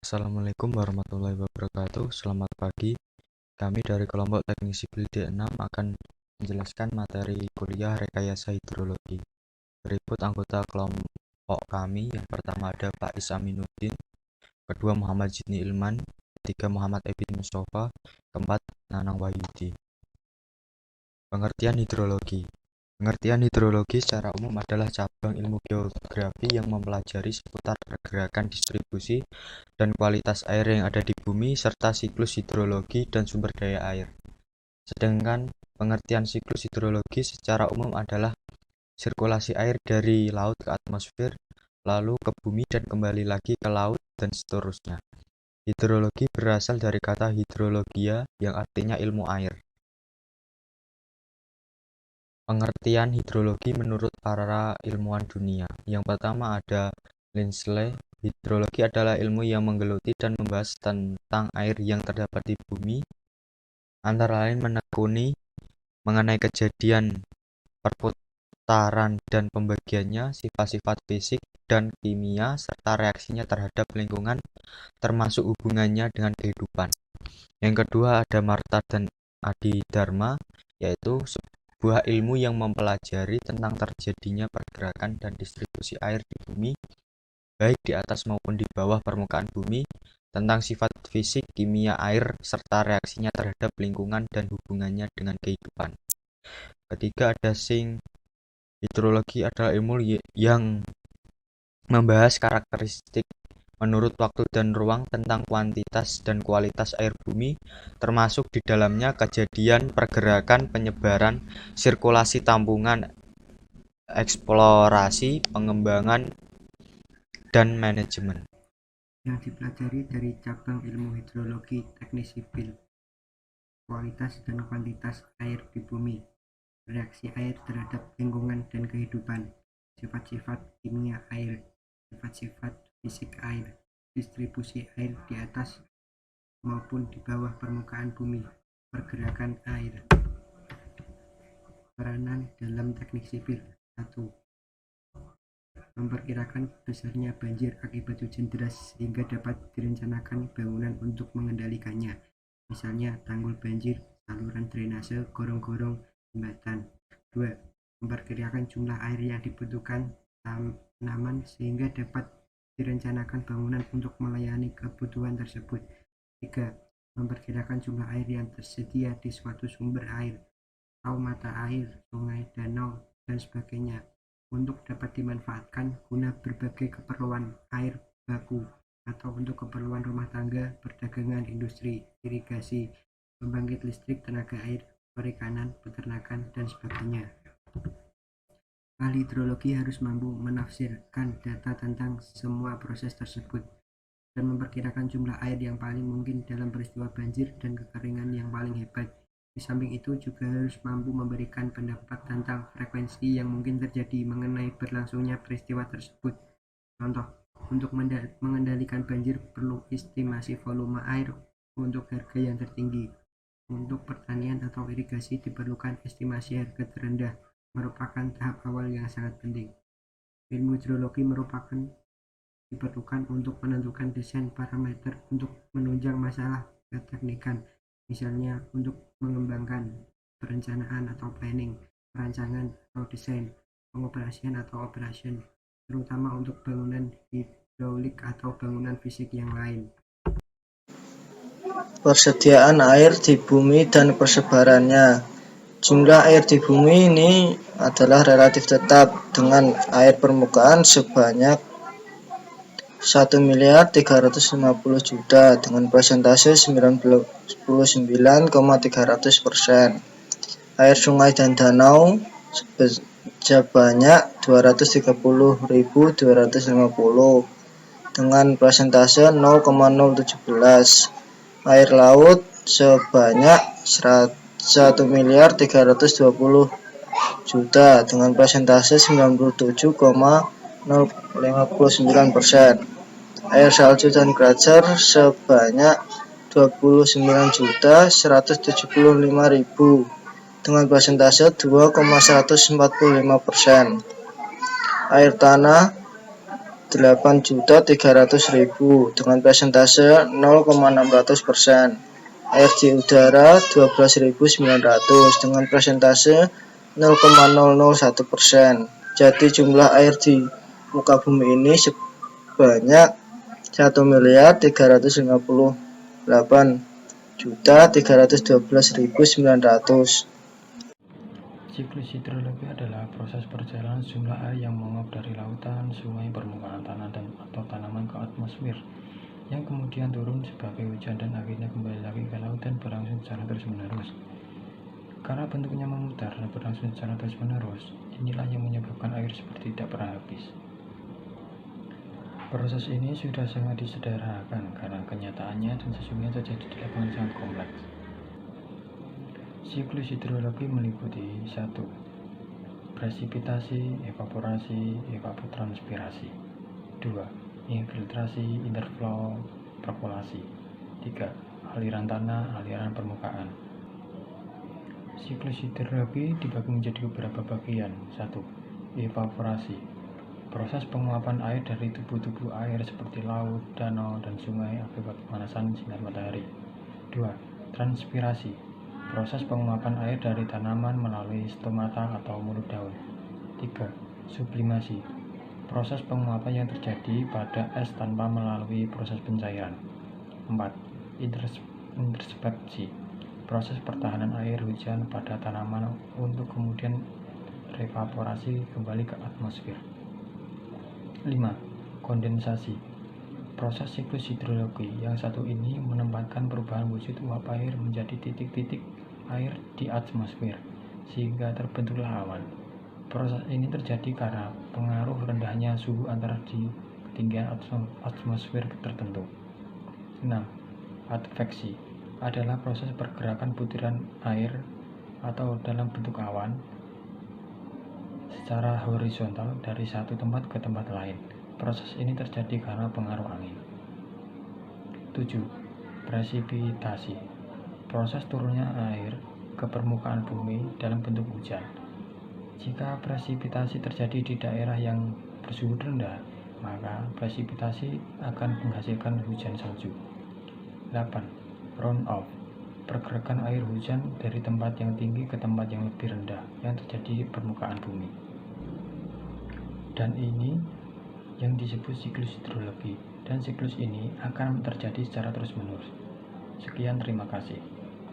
Assalamualaikum warahmatullahi wabarakatuh. Selamat pagi. Kami dari kelompok teknik sipil D6 akan menjelaskan materi kuliah rekayasa hidrologi. Berikut anggota kelompok kami. Yang pertama ada Pak Is Aminuddin, kedua Muhammad Zidni Ilman, ketiga Muhammad Ebin Mustafa, keempat Nanang Wahyudi. Pengertian hidrologi. Pengertian hidrologi secara umum adalah cabang ilmu geografi yang mempelajari seputar pergerakan, distribusi, dan kualitas air yang ada di bumi, serta siklus hidrologi dan sumber daya air. Sedangkan pengertian siklus hidrologi secara umum adalah sirkulasi air dari laut ke atmosfer, lalu ke bumi dan kembali lagi ke laut, dan seterusnya. Hidrologi berasal dari kata hidrologia yang artinya ilmu air. Pengertian hidrologi menurut para ilmuwan dunia. Yang pertama ada Lindsley. Hidrologi adalah ilmu yang menggeluti dan membahas tentang air yang terdapat di bumi, antara lain menekuni mengenai kejadian perputaran dan pembagiannya, sifat-sifat fisik dan kimia, serta reaksinya terhadap lingkungan, termasuk hubungannya dengan kehidupan. Yang kedua ada Marta dan Adi Dharma, yaitu sebuah ilmu yang mempelajari tentang terjadinya pergerakan dan distribusi air di bumi, baik di atas maupun di bawah permukaan bumi, tentang sifat fisik, kimia air, serta reaksinya terhadap lingkungan dan hubungannya dengan kehidupan. Ketiga ada Singh. Hidrologi adalah ilmu yang membahas karakteristik menurut waktu dan ruang tentang kuantitas dan kualitas air bumi, termasuk di dalamnya kejadian, pergerakan, penyebaran, sirkulasi, tampungan, eksplorasi, pengembangan, dan manajemen. Yang dipelajari dari cabang ilmu hidrologi teknik sipil: kualitas dan kuantitas air di bumi, reaksi air terhadap lingkungan dan kehidupan, sifat-sifat kimia air, sifat-sifat fisik air, distribusi air di atas maupun di bawah permukaan bumi, pergerakan air. Peranan dalam teknik sipil. 1. Memperkirakan besarnya banjir akibat hujan deras sehingga dapat direncanakan bangunan untuk mengendalikannya, misalnya tanggul banjir, saluran drainase, gorong-gorong, jembatan. 2. Memperkirakan jumlah air yang dibutuhkan tanaman sehingga dapat direncanakan bangunan untuk melayani kebutuhan tersebut. 3. Memperkirakan jumlah air yang tersedia di suatu sumber air atau mata air, sungai, danau, dan sebagainya, untuk dapat dimanfaatkan guna berbagai keperluan air baku atau untuk keperluan rumah tangga, perdagangan, industri, irigasi, pembangkit listrik tenaga air, perikanan, peternakan, dan sebagainya. Ahli hidrologi harus mampu menafsirkan data tentang semua proses tersebut dan memperkirakan jumlah air yang paling mungkin dalam peristiwa banjir dan kekeringan yang paling hebat. Di samping itu juga harus mampu memberikan pendapat tentang frekuensi yang mungkin terjadi mengenai berlangsungnya peristiwa tersebut. Contoh, untuk mengendalikan banjir perlu estimasi volume air untuk harga yang tertinggi. Untuk pertanian atau irigasi diperlukan estimasi harga terendah, merupakan tahap awal yang sangat penting. Ilmu hidrologi diperlukan untuk menentukan desain parameter untuk menunjang masalah keteknikan, misalnya untuk mengembangkan perencanaan atau planning, perancangan atau desain, pengoperasian atau operation, terutama untuk bangunan hidraulik atau bangunan fisik yang lain. Persediaan air di bumi dan persebarannya. Jumlah air di bumi ini adalah relatif tetap, dengan air permukaan sebanyak 1.350.000.000 dengan persentase 99,300%. Air sungai dan danau sebanyak 230.250 dengan persentase 0,017. Air laut sebanyak 1.320.000.000 dengan persentase 97,059%. Air salju dan glacier sebanyak 29.175.000 dengan persentase 2,145%. Air tanah 8.300.000 dengan persentase 0,600%. Air di udara 12.900 dengan persentase 0,001%. Jadi jumlah air di muka bumi ini sebanyak 1.358.312.900. Siklus hidrologi adalah proses perjalanan jumlah air yang menguap dari lautan, sungai, permukaan tanah, atau tanaman ke atmosfer, yang kemudian turun sebagai hujan dan akhirnya kembali lagi ke laut dan berlangsung secara terus-menerus. Karena bentuknya memutar dan berlangsung secara terus-menerus, inilah yang menyebabkan air seperti tidak pernah habis. Proses ini sudah sangat disederhanakan karena kenyataannya dan sesungguhnya terjadi di lapangan sangat kompleks. Siklus hidrologi meliputi 1. Presipitasi, evaporasi, evapotranspirasi. 2. Infiltrasi, interflow, perkolasi. 3. Aliran tanah, aliran permukaan. Siklus hidrologi dibagi menjadi beberapa bagian. 1. Evaporasi. Proses penguapan air dari tubuh-tubuh air seperti laut, danau, dan sungai akibat pemanasan sinar matahari. 2. Transpirasi. Proses penguapan air dari tanaman melalui stomata atau mulut daun. 3. Sublimasi. Proses penguapan yang terjadi pada es tanpa melalui proses pencairan. 4. Intersepsi. Proses pertahanan air hujan pada tanaman untuk kemudian revaporasi kembali ke atmosfer. 5. Kondensasi. Proses siklus hidrologi yang satu ini menempatkan perubahan wujud uap air menjadi titik-titik air di atmosfer, sehingga terbentuklah awan. Proses ini terjadi karena pengaruh rendahnya suhu antara di ketinggian atmosfer tertentu. 6. Adveksi adalah proses pergerakan butiran air atau dalam bentuk awan secara horizontal dari satu tempat ke tempat lain. Proses ini terjadi karena pengaruh angin. 7. Presipitasi. Proses turunnya air ke permukaan bumi dalam bentuk hujan. Jika presipitasi terjadi di daerah yang bersuhu rendah, maka presipitasi akan menghasilkan hujan salju. 8. Runoff. Pergerakan air hujan dari tempat yang tinggi ke tempat yang lebih rendah yang terjadi di permukaan bumi. Dan ini yang disebut siklus hidrologi, dan siklus ini akan terjadi secara terus-menerus. Sekian, terima kasih.